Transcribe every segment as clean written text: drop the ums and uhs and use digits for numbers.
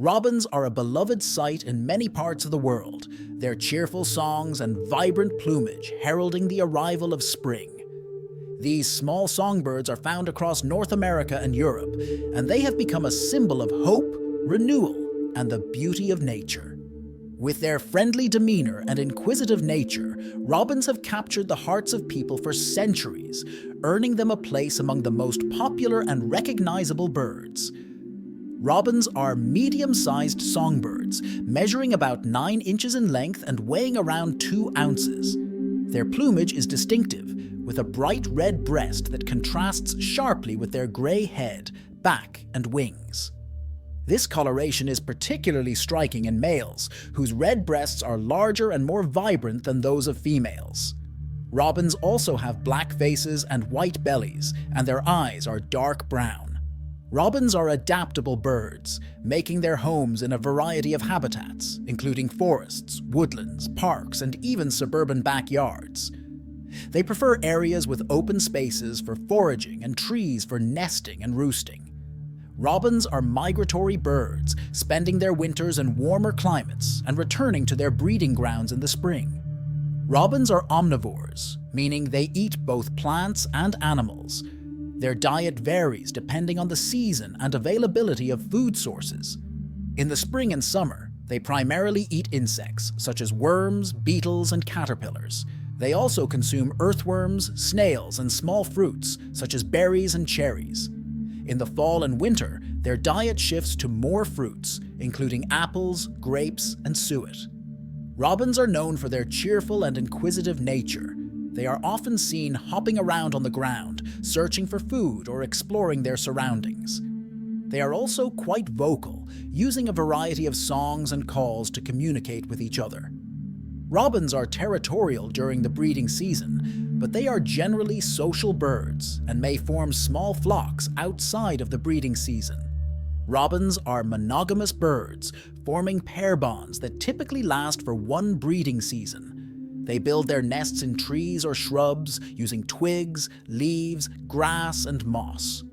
Robins are a beloved sight in many parts of the world, their cheerful songs and vibrant plumage heralding the arrival of spring. These small songbirds are found across North America and Europe, and they have become a symbol of hope, renewal, and the beauty of nature. With their friendly demeanor and inquisitive nature, robins have captured the hearts of people for centuries, earning them a place among the most popular and recognizable birds. Robins are medium-sized songbirds, measuring about 9 inches in length and weighing around 2 ounces. Their plumage is distinctive, with a bright red breast that contrasts sharply with their grey head, back, and wings. This coloration is particularly striking in males, whose red breasts are larger and more vibrant than those of females. Robins also have black faces and white bellies, and their eyes are dark brown. Robins are adaptable birds, making their homes in a variety of habitats, including forests, woodlands, parks, and even suburban backyards. They prefer areas with open spaces for foraging and trees for nesting and roosting. Robins are migratory birds, spending their winters in warmer climates and returning to their breeding grounds in the spring. Robins are omnivores, meaning they eat both plants and animals. Their diet varies depending on the season and availability of food sources. In the spring and summer, they primarily eat insects such as worms, beetles, and caterpillars. They also consume earthworms, snails, and small fruits such as berries and cherries. In the fall and winter, their diet shifts to more fruits, including apples, grapes, and suet. Robins are known for their cheerful and inquisitive nature. They are often seen hopping around on the ground, searching for food or exploring their surroundings. They are also quite vocal, using a variety of songs and calls to communicate with each other. Robins are territorial during the breeding season, but they are generally social birds and may form small flocks outside of the breeding season. Robins are monogamous birds, forming pair bonds that typically last for one breeding season. They build their nests in trees or shrubs using twigs, leaves, grass, and moss.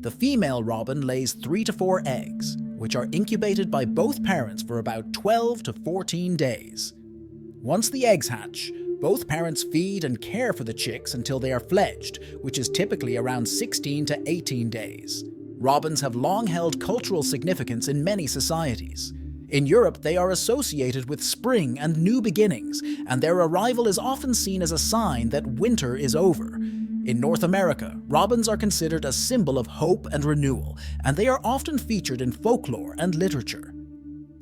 The female robin lays 3 to 4 eggs, which are incubated by both parents for about 12 to 14 days. Once the eggs hatch, both parents feed and care for the chicks until they are fledged, which is typically around 16 to 18 days. Robins have long held cultural significance in many societies. In Europe, they are associated with spring and new beginnings, and their arrival is often seen as a sign that winter is over. In North America, robins are considered a symbol of hope and renewal, and they are often featured in folklore and literature.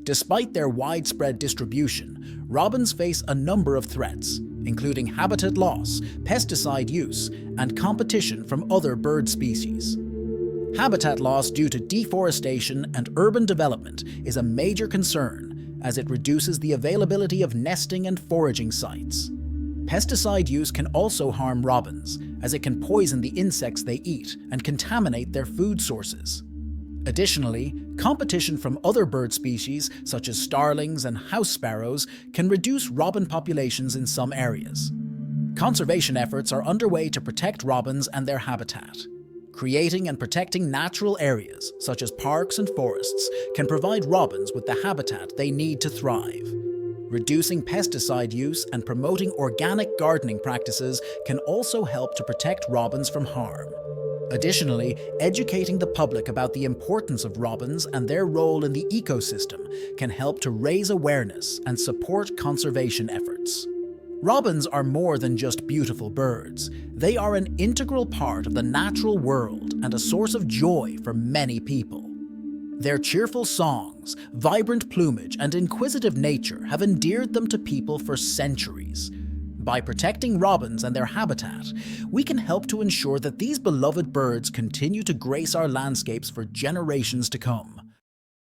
Despite their widespread distribution, robins face a number of threats, including habitat loss, pesticide use, and competition from other bird species. Habitat loss due to deforestation and urban development is a major concern, as it reduces the availability of nesting and foraging sites. Pesticide use can also harm robins, as it can poison the insects they eat and contaminate their food sources. Additionally, competition from other bird species, such as starlings and house sparrows, can reduce robin populations in some areas. Conservation efforts are underway to protect robins and their habitat. Creating and protecting natural areas, such as parks and forests, can provide robins with the habitat they need to thrive. Reducing pesticide use and promoting organic gardening practices can also help to protect robins from harm. Additionally, educating the public about the importance of robins and their role in the ecosystem can help to raise awareness and support conservation efforts. Robins are more than just beautiful birds. They are an integral part of the natural world and a source of joy for many people. Their cheerful songs, vibrant plumage, and inquisitive nature have endeared them to people for centuries. By protecting robins and their habitat, we can help to ensure that these beloved birds continue to grace our landscapes for generations to come.